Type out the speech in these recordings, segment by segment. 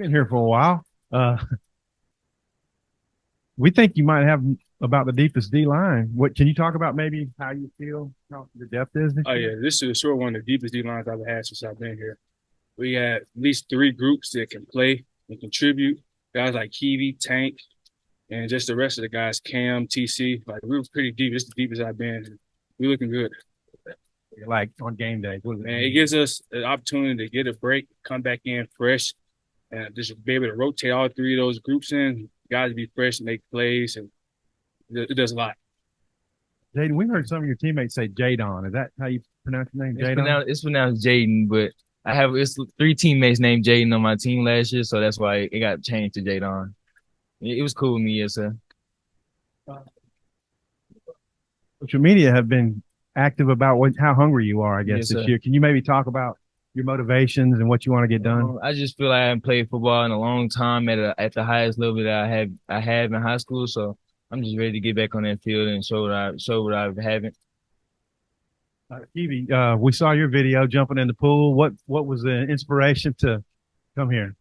Been here for a while. We think you might have about the deepest D line. What can you talk about? Maybe how you feel how the depth is this Oh year? yeah, this is sure one of the deepest D lines I've had since I've been here. We had at least three groups that can play and contribute. Guys like Keivie, Tank, and just the rest of the guys, Cam, TC. Like we were pretty deep. It's the deepest I've been. We looking good. Like on game day, what does it Man, it mean? gives us the opportunity to get a break, come back in fresh, and just be able to rotate all three of those groups in. Guys be fresh, make plays, and it does a lot. Jaedon, we heard some of your teammates say Jaedon. Is that how you pronounce your name, It's Jaedon? pronounced Jaden, but it's three teammates named Jaden on my team last year, so that's why it got changed to Jadon. It was cool with me, yes, sir. Social media have been active about how hungry you are, I guess, Yes, this sir. year. Can you maybe talk about your motivations and what you want to get done? I just feel like I haven't played football in a long time at the highest level that I have in high school, so I'm just ready to get back on that field and show what I haven't. Keivie, we saw your video jumping in the pool. What was the inspiration to come here?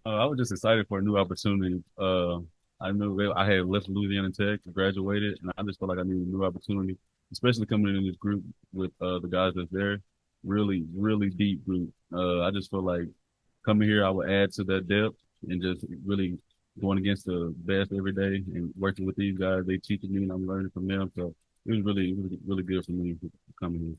I was just excited for a new opportunity. I knew I had left Louisiana Tech, graduated, and I just felt like I needed a new opportunity, especially coming in this group with the guys that's there. Really, really deep group. I just feel like coming here, I would add to that depth and just really going against the best every day and working with these guys. They teaching me and I'm learning from them. So it was really, really good for me coming here.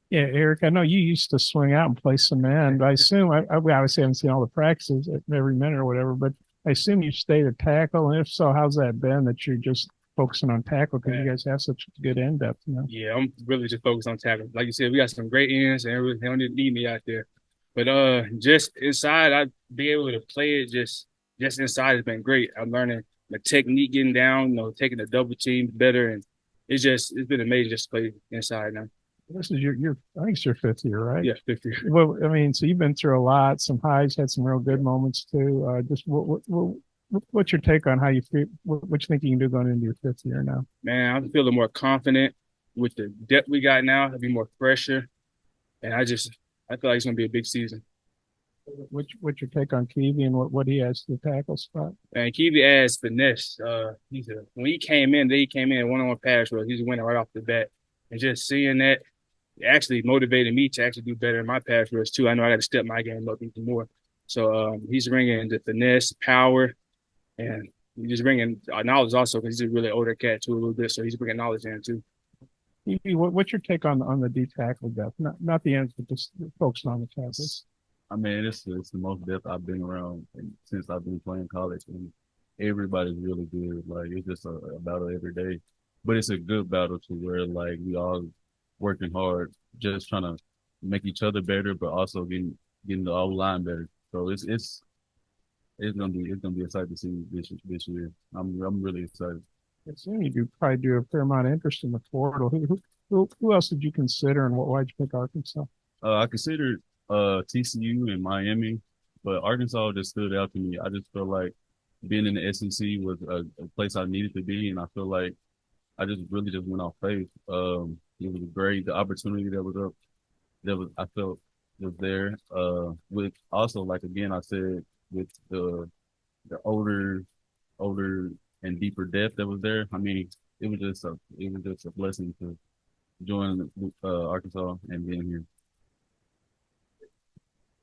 Yeah, Eric, I know you used to swing out and play some end. I assume I obviously haven't seen all the practices at every minute or whatever, but I assume you stayed at tackle. And if so, how's that been that you're just focusing on tackle because you Man, guys have such good end depth, you know? yeah, I'm really just focused on tackling. Like you said, we got some great ends, and they don't need me out there. But just inside, I be able to play it just inside has been great. I'm learning the technique, getting down, taking the double team better, and it's been amazing just to play inside now. This is your I think it's your fifth year, right? Yeah, 50. Well, I mean, so you've been through a lot, some highs, had some real good moments too. Just what's your take on how you feel? What you think you can do going into your fifth year now? Man, I'm feeling more confident with the depth we got now. I'll be more fresher, and I feel like it's gonna be a big season. What's your take on Keevy and what he has to the tackle spot? And Keivie adds finesse. When he came in one-on-one pass rush. He's winning right off the bat, and just seeing that actually motivated me to actually do better in my pass rush too. I know I got to step my game up even more. So he's bringing the finesse, power, and he's just bringing knowledge also because he's a really older cat too a little bit. So he's bringing knowledge in too. What's your take on the D tackle depth? Not the ends, but just focusing on the tackles. I mean, it's the most depth I've been around since I've been playing college, and everybody's really good. Like it's just a battle every day, but it's a good battle to where like we all working hard, just trying to make each other better, but also getting the all line better. So it's gonna be exciting to see this year. I'm really excited. It seems you probably do a fair amount of interest in the portal. Who else did you consider and why'd you pick Arkansas? I considered TCU and Miami, but Arkansas just stood out to me. I just feel like being in the SEC was a place I needed to be, and I feel like I just really just went off faith. It was great. The opportunity that was up, that was I felt was there. With also like again I said with the older and deeper depth that was there. I mean, it was just a blessing to join Arkansas and being here.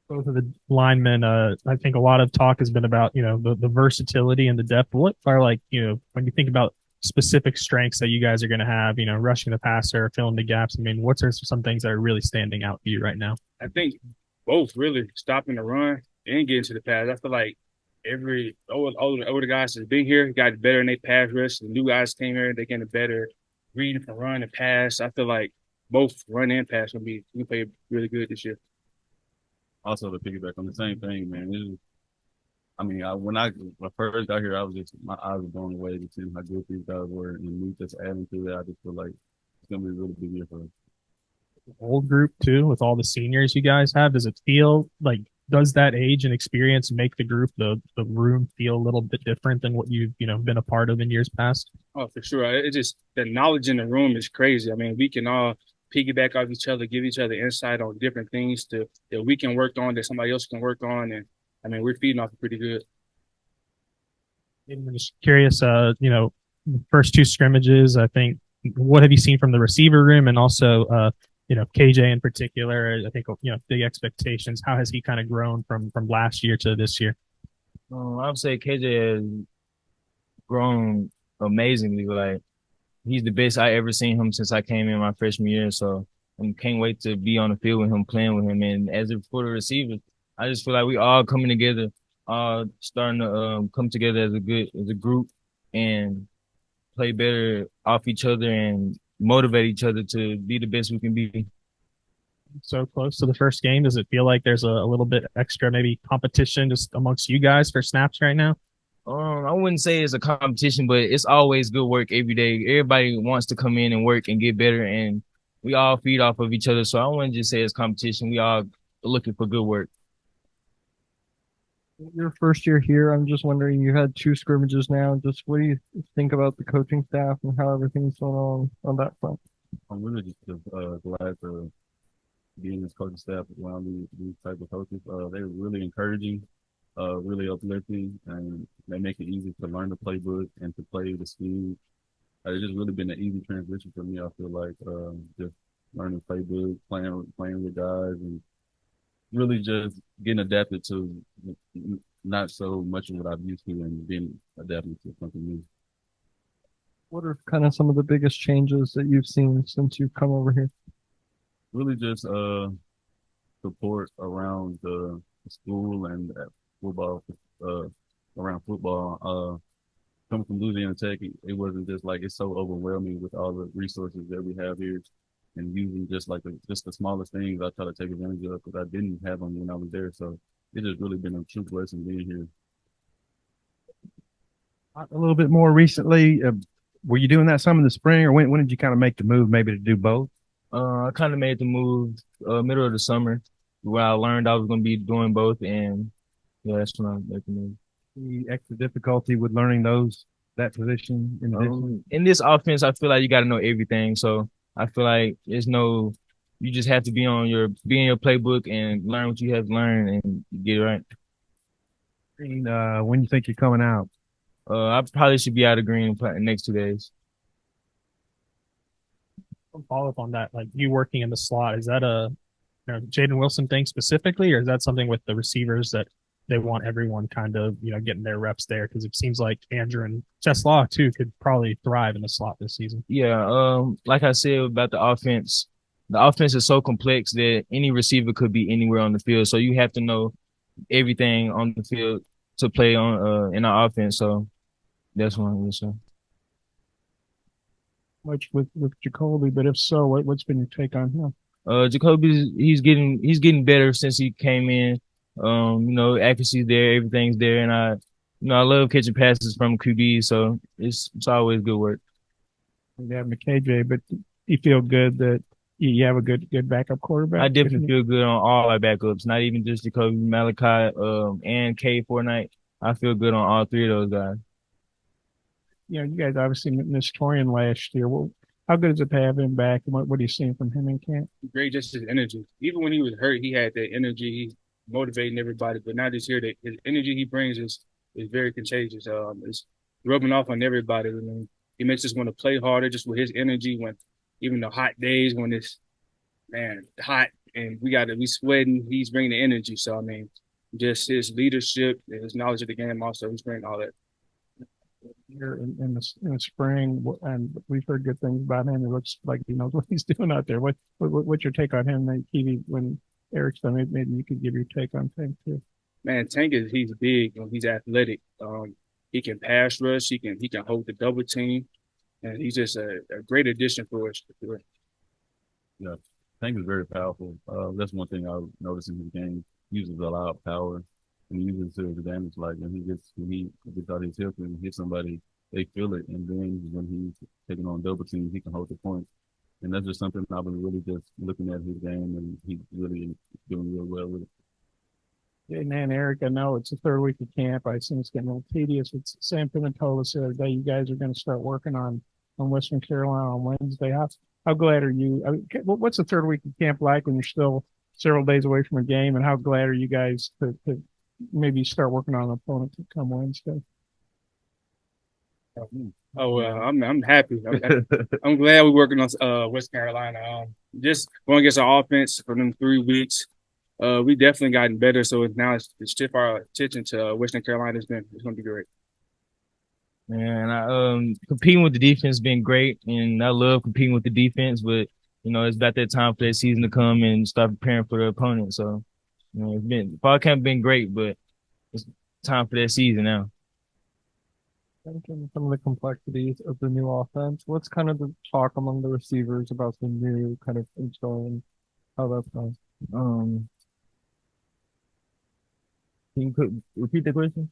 Both of the linemen, I think a lot of talk has been about, the versatility and the depth. What are like, when you think about specific strengths that you guys are going to have, rushing the passer, filling the gaps? I mean, what's some things that are really standing out for you right now? I think both really stopping the run and getting to the pass. I feel like every older guys that's been here got better in their pass rush. The new guys came here, they getting better reading from run and pass. I feel like both run and pass will be we play really good this year. Also to piggyback on the same thing, man. I mean, when I first got here, I was just my eyes were blown away to see how good these guys were, and me just adding to that, I just feel like it's gonna be a really big year for us. Old group too, with all the seniors you guys have, does it feel like, does that age and experience make the group, the room feel a little bit different than what you've, been a part of in years past? Oh, for sure. It just the knowledge in the room is crazy. I mean, we can all piggyback off each other, give each other insight on different things that we can work on, that somebody else can work on, and I mean, we're feeding off it pretty good. And I'm just curious, the first two scrimmages, I think, what have you seen from the receiver room and also, KJ in particular? I think, big expectations. How has he kind of grown from last year to this year? I would say KJ has grown amazingly. Like he's the best I ever seen him since I came in my freshman year. So I can't wait to be on the field with him, playing with him. And for the receivers, I just feel like we all coming together, starting to come together as a group and play better off each other and motivate each other to be the best we can be. So close to the first game, does it feel like there's a little bit extra maybe competition just amongst you guys for snaps right now? I wouldn't say it's a competition, but it's always good work every day. Everybody wants to come in and work and get better, and we all feed off of each other. So I wouldn't just say it's competition. We all looking for good work. Your first year here, I'm just wondering, you had two scrimmages now. Just what do you think about the coaching staff and how everything's going on that front? I'm really just glad to be in this coaching staff around these type of coaches. They're really encouraging, really uplifting, and they make it easy to learn the playbook and to play the scheme. It's just really been an easy transition for me. I feel like just learning the playbook, playing with guys, and really just getting adapted to not so much of what I'm used to and being adapted to something new. What are kind of some of the biggest changes that you've seen since you've come over here? Really just support around the school and football, around football. Coming from Louisiana Tech, it wasn't just like it's so overwhelming with all the resources that we have here, and using just the smallest things I try to take advantage of because I didn't have them when I was there. So it has really been a true blessing being here. A little bit more recently, were you doing that some in the spring, or when did you kind of make the move maybe to do both? I kind of made the move middle of the summer where I learned I was going to be doing both, and yeah, that's when I made the move. The extra difficulty with learning that position in this offense, I feel like you got to know everything. So I feel like you just have to be in your playbook and learn what you have to learn and get it right. When you think you're coming out? I probably should be out of green in the next 2 days. Follow up on that, like you working in the slot, is that a Jaedon Wilson thing specifically, or is that something with the receivers that they want everyone kind of getting their reps there? Because it seems like Andrew and Cheslaw too could probably thrive in the slot this season. Yeah, like I said about the offense is so complex that any receiver could be anywhere on the field. So you have to know everything on the field to play on in our offense. So that's one I'm saying. Much with Jacoby, but if so, what's been your take on him? Jacoby, he's getting better since he came in. Accuracy's there, everything's there, and I love catching passes from QB, so it's always good work. You have KJ, but you feel good that you have a good backup quarterback? I definitely feel good on all our backups, not even just Jacoby, Malachi, and K Fortnite. I feel good on all three of those guys. You guys obviously missed Torian last year. Well, how good is it to have him back, and what are you seeing from him in camp? Great, just his energy. Even when he was hurt, he had that energy. He's motivating everybody. But now this year, that his energy he brings is very contagious. It's rubbing off on everybody. I mean, he makes us want to play harder just with his energy. When even the hot days when it's hot and we sweating, he's bringing the energy. So I mean, just his leadership and his knowledge of the game also, he's bringing all that. Here in the spring, and we've heard good things about him. It looks like he knows what he's doing out there. What's your take on him, Keivie? When Eric's done, maybe you could give your take on Tank too. Man, Tank he's big. He's athletic. He can pass rush. He can hold the double team, and he's just a great addition for us. Yeah, Tank is very powerful. That's one thing I noticed in his game. He uses a lot of power. And he uses it to his advantage. Like when he gets out his hip and hit somebody, they feel it. And then when he's taking on double teams, he can hold the point. And that's just something I've been really just looking at his game, and he's really doing real well with it. Yeah, man, Eric, I know it's the third week of camp. I assume it's getting a little tedious. It's Sam Pittman told us the other day you guys are going to start working on Western Carolina on Wednesday. How glad are you? I mean, what's the third week of camp like when you're still several days away from a game? And how glad are you guys to maybe start working on an opponent to come Wednesday? Oh well, I'm happy. I'm glad we're working on West Carolina. Just going against our offense for them 3 weeks. We definitely gotten better. So now it's shift our attention to Western Carolina. It's gonna be great. And competing with the defense has been great, and I love competing with the defense. But it's about that time for that season to come and start preparing for the opponent. So, fall camp been great, but it's time for that season now. Mentioned some of the complexities of the new offense. What's kind of the talk among the receivers about the new kind of installing how that's going? Can you repeat the question?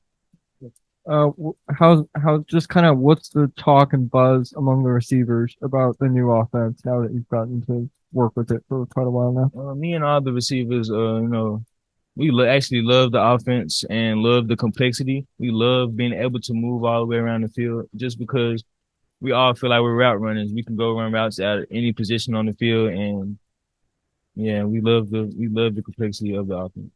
How just kind of what's the talk and buzz among the receivers about the new offense now that you've gotten to work with it for quite a while now? Me and all the receivers, we actually love the offense and love the complexity. We love being able to move all the way around the field just because we all feel like we're route runners. We can go run routes at any position on the field, and yeah, we love the complexity of the offense.